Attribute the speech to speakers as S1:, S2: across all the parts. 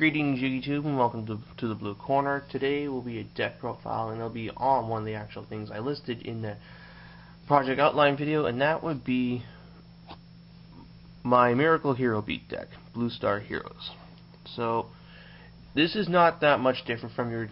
S1: Greetings YouTube and welcome to the Blue Corner. Today will be a deck profile and it'll be on one of the actual things I listed in the project outline video, and that would be my Miracle Hero Beat deck, Blue Star Heroes. So this is not that much different from your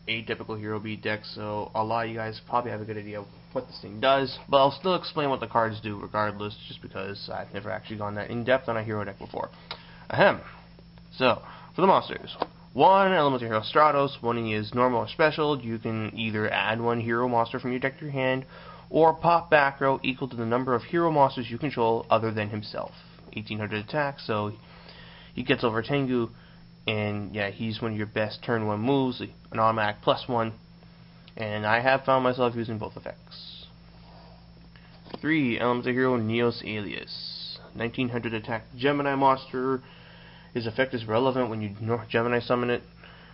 S1: atypical Hero Beat deck, so a lot of you guys probably have a good idea of what this thing does, but I'll still explain what the cards do regardless, just because I've never actually gone that in depth on a hero deck before. Ahem. So, for the monsters, one Elemental Hero Stratos. One is normal or special. You can either add one hero monster from your deck to your hand, or pop back row equal to the number of hero monsters you control other than himself. 1800 attack, so he gets over Tengu, and yeah, he's one of your best turn 1 moves, an automatic +1, and I have found myself using both effects. 3 Elemental Hero Neos Alias. 1900 attack Gemini monster. His effect is relevant when you Gemini summon it.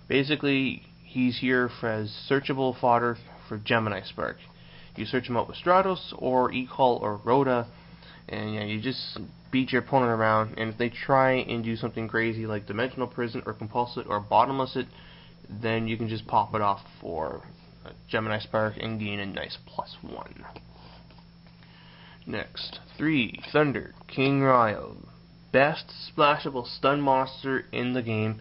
S1: Basically, he's here as searchable fodder for Gemini Spark. You search him out with Stratos, or Ecall, or Rhoda, and yeah, you just beat your opponent around, and if they try and do something crazy like Dimensional Prison, or Compulse it, or Bottomless it, then you can just pop it off for Gemini Spark and gain a nice +1. Next, 3 Thunder King Ryle. Best splashable stun monster in the game.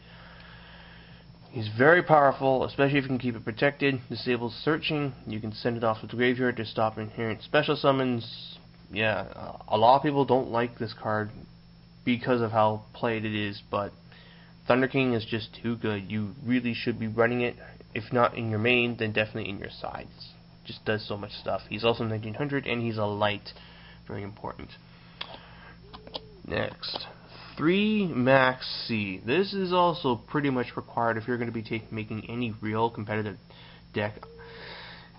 S1: He's very powerful, especially if you can keep it protected. Disables searching. You can send it off to the graveyard to stop inherent special summons. Yeah, a lot of people don't like this card because of how played it is, but Thunder King is just too good. You really should be running it. If not in your main, then definitely in your sides. Just does so much stuff. He's also 1900 and he's a light. Very important. Next, 3 Maxx. This is also pretty much required if you're going to be making any real competitive deck.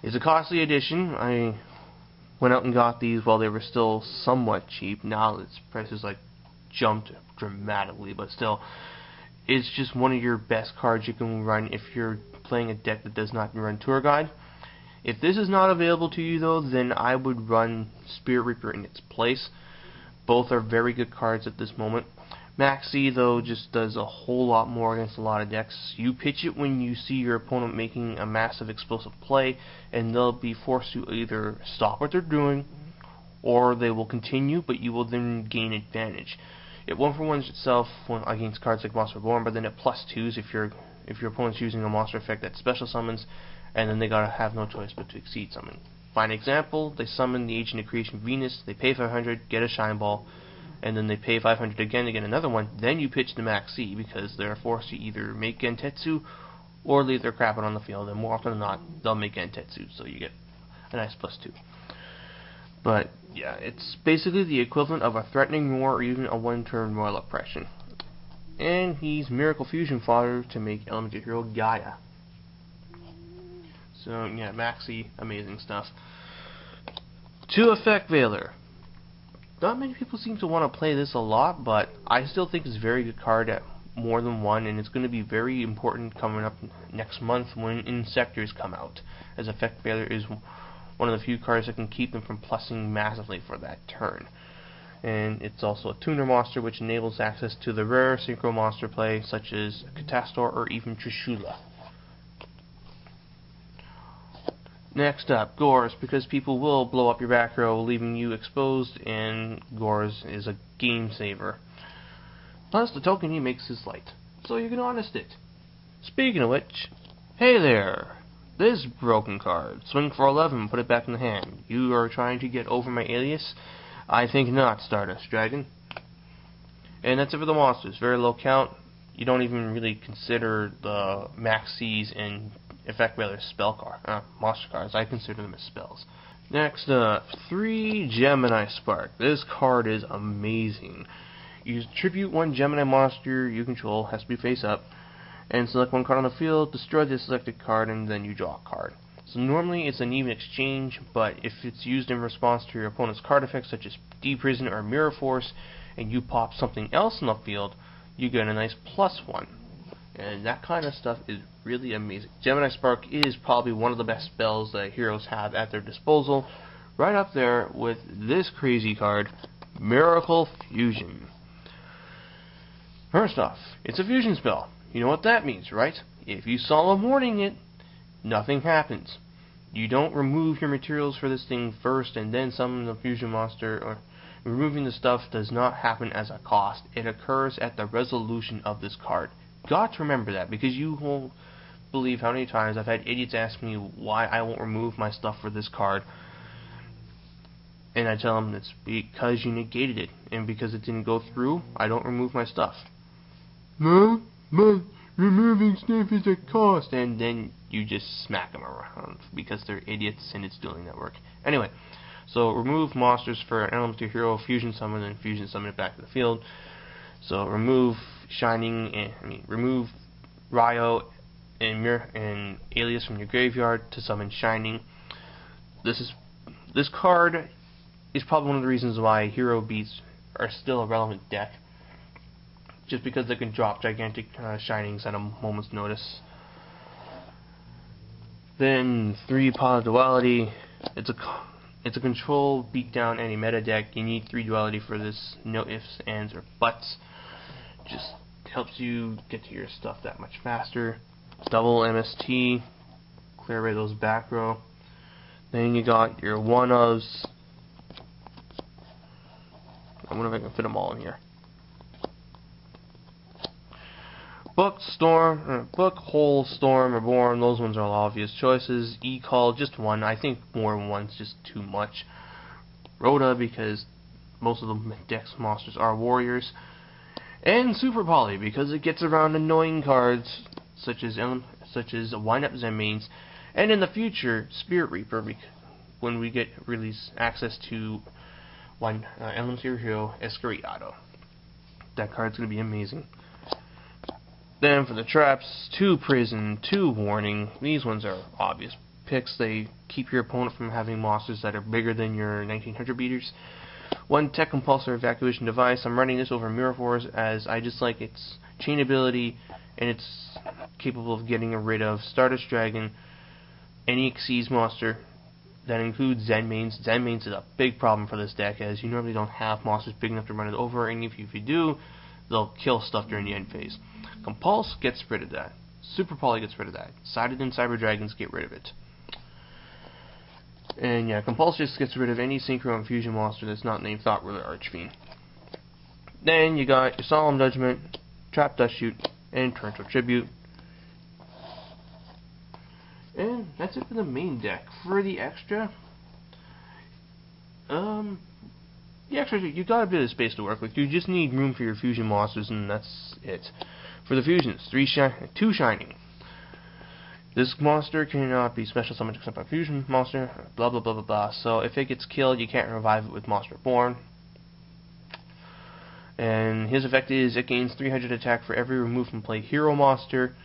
S1: It's a costly addition. I went out and got these while they were still somewhat cheap. Now its prices like jumped dramatically, but still, it's just one of your best cards you can run if you're playing a deck that does not run Tour Guide. If this is not available to you though, then I would run Spirit Reaper in its place. Both are very good cards at this moment. Maxx though just does a whole lot more against a lot of decks. You pitch it when you see your opponent making a massive explosive play, and they'll be forced to either stop what they're doing, or they will continue, but you will then gain advantage. It 1-for-1s itself against cards like Monster Reborn, but then it +2s if your opponent's using a monster effect that special summons, and then they gotta have no choice but to exceed summon. Fine example, they summon the Agent of Creation Venus, they pay 500, get a Shine Ball, and then they pay 500 again to get another one. Then you pitch the Maxx because they're forced to either make Gentetsu or leave their crap out on the field, and more often than not, they'll make Gentetsu, so you get a nice +2. But yeah, it's basically the equivalent of a Threatening Roar or even a 1-turn Royal Oppression. And he's Miracle Fusion fodder to make Elemental Hero Gaia. So yeah, Maxx, amazing stuff. 2 Effect Veiler. Not many people seem to want to play this a lot, but I still think it's a very good card at more than 1, and it's going to be very important coming up next month when Insectors come out, as Effect Veiler is one of the few cards that can keep them from plussing massively for that turn. And it's also a tuner monster, which enables access to the rare synchro monster play, such as Catastor or even Trishula. Next up, Gores, because people will blow up your back row, leaving you exposed, and Gores is a game saver. Plus, the token he makes is light, so you can honest it. Speaking of which, hey there! This broken card. Swing for 11, put it back in the hand. You are trying to get over my alias? I think not, Stardust Dragon. And that's it for the monsters. Very low count. You don't even really consider the Maxx and Effect Veiler spell card, monster cards. I consider them as spells. Next up, 3 Gemini Spark. This card is amazing. You tribute 1 Gemini monster you control, has to be face up, and select 1 card on the field, destroy the selected card, and then you draw a card. So normally it's an even exchange, but if it's used in response to your opponent's card effects such as Deprison or Mirror Force, and you pop something else on the field, you get a nice +1. And that kind of stuff is really amazing. Gemini Spark is probably one of the best spells that heroes have at their disposal, right up there with this crazy card, Miracle Fusion. First off, it's a fusion spell. You know what that means, right? If you solemn warning it, nothing happens. You don't remove your materials for this thing first and then summon the fusion monster, or removing the stuff does not happen as a cost. It occurs at the resolution of this card. Got to remember that, because you won't believe how many times I've had idiots ask me why I won't remove my stuff for this card. And I tell them it's because you negated it, and because it didn't go through, I don't remove my stuff. No, but removing stuff is a cost. And then you just smack them around because they're idiots and it's doing that work. Anyway, so remove monsters for an elemental hero, fusion summon, and fusion summon it back to the field. So remove remove Ryo and Alias from your graveyard to summon Shining. This card is probably one of the reasons why hero beats are still a relevant deck, just because they can drop gigantic Shinings at a moment's notice. Then 3 Power Duality. It's a control beatdown any meta deck. You need 3 duality for this. No ifs, ands, or buts. Just helps you get to your stuff that much faster. Double MST. Clear away those back row. Then you got your one-ofs. I wonder if I can fit them all in here. Book, Hole, Storm, Reborn, those ones are all obvious choices. E-Call, just one. I think more than one's just too much. Rhoda, because most of the deck's monsters are warriors. And Super Poly, because it gets around annoying cards such as Wind-Up Zenmaines, and in the future, Spirit Reaper, when we get access to one elemental hero, Escariado. That card's going to be amazing. Then for the traps, 2 Prison, 2 Warning. These ones are obvious picks. They keep your opponent from having monsters that are bigger than your 1900 beaters. 1 Tech Compulsor Evacuation Device. I'm running this over Mirror Force as I just like its chain ability, and it's capable of getting rid of Stardust Dragon, any Xyz monster. That includes Zenmaines. Zenmaines is a big problem for this deck, as you normally don't have monsters big enough to run it over, and if you do, they'll kill stuff during the end phase. Compulse gets rid of that. Super Poly gets rid of that. Sided and Cyber Dragons get rid of it. And yeah, Compulse just gets rid of any Synchro and Fusion monster that's not named Thought Ruler Archfiend. Then you got your Solemn Judgment, Trap Dust Shoot, and Torrential Tribute. And that's it for the main deck. For the extra, you got a bit of space to work with. You just need room for your fusion monsters, and that's it. For the fusions, 2 Shining. This monster cannot be special summoned except by fusion monster. Blah blah blah blah blah. So if it gets killed, you can't revive it with Monster Born. And his effect is it gains 300 attack for every removed from play hero monster.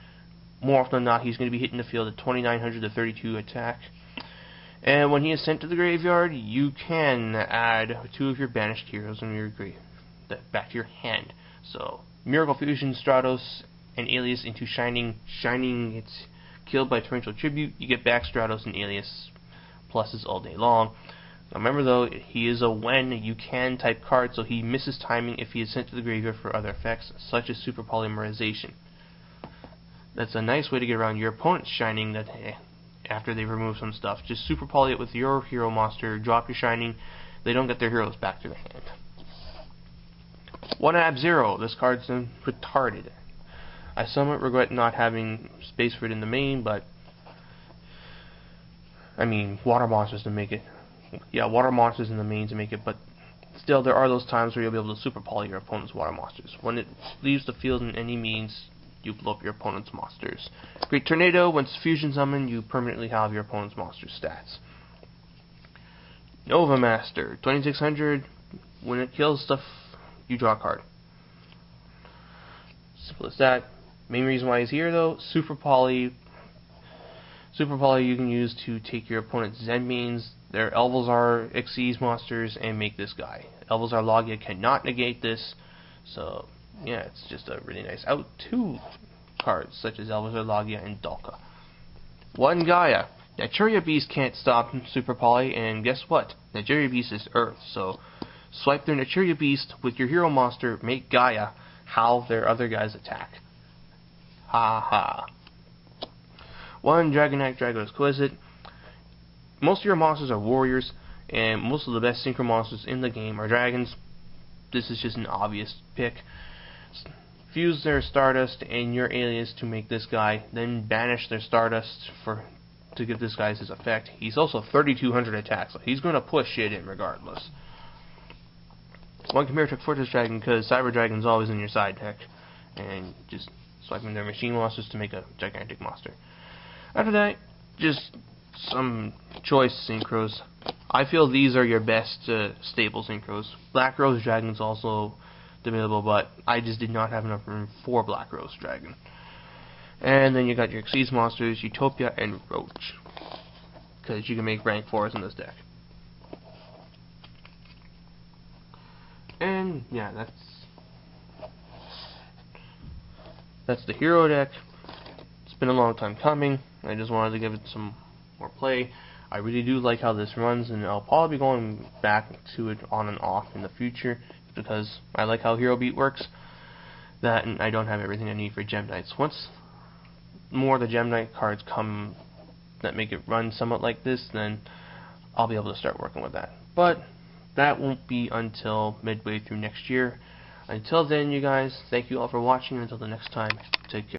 S1: More often than not, he's going to be hitting the field at 2900 to 32 attack. And when he is sent to the graveyard, you can add 2 of your banished heroes in your back to your hand. So Miracle Fusion, Stratos, and Alias into Shining. Shining gets killed by Torrential Tribute. You get back Stratos and Alias pluses all day long. Now remember though, he is a when you can type card, so he misses timing if he is sent to the graveyard for other effects, such as Super Polymerization. That's a nice way to get around your opponent's Shining that after they remove some stuff. Just Super Poly it with your hero monster, drop your Shining, they don't get their heroes back to their hand. 1 Ab-Zero, this card's retarded. I somewhat regret not having space for it in the main, but I mean, water monsters to make it. Yeah, water monsters in the main to make it, but still there are those times where you'll be able to Super Poly your opponent's water monsters. When it leaves the field in any means, you blow up your opponent's monsters. Great Tornado, once fusion summoned, you permanently have your opponent's monster stats. Nova Master, 2600, when it kills stuff, you draw a card. Simple as that. Main reason why he's here though, Super Poly you can use to take your opponent's Zenmaines, their Elvolzar Xyz monsters, and make this guy. Elvolzar Logia cannot negate this, so yeah, it's just a really nice out 2 cards, such as Elvolzar Logia and Dalka. 1 Gaia. Naturia Beast can't stop Super Poly, and guess what? Naturia Beast is Earth, so swipe their Naturia Beast with your hero monster, make Gaia howl their other guys' attack. Ha ha. 1. Dragon Knight, Dragon Exquisite. Most of your monsters are warriors, and most of the best synchro monsters in the game are dragons. This is just an obvious pick. Fuse their Stardust and your alias to make this guy, then banish their Stardust to give this guy his effect. He's also 3,200 attack, so he's going to push shit in regardless. 1 Chimera Trick Fortress Dragon, because Cyber Dragon's always in your side deck, and just swiping their machine monsters to make a gigantic monster. After that, just some choice synchros. I feel these are your best stable synchros. Black Rose Dragon's also debatable, but I just did not have enough room for Black Rose Dragon. And then you got your Xyz monsters, Utopia and Roach, because you can make rank 4s in this deck. And yeah, that's the hero deck. It's been a long time coming. I just wanted to give it some more play. I really do like how this runs, and I'll probably be going back to it on and off in the future because I like how Hero Beat works. That, and I don't have everything I need for Gem Knights. Once more of the Gem Knight cards come that make it run somewhat like this, then I'll be able to start working with that. But that won't be until midway through next year. Until then, you guys, thank you all for watching. Until the next time, take care.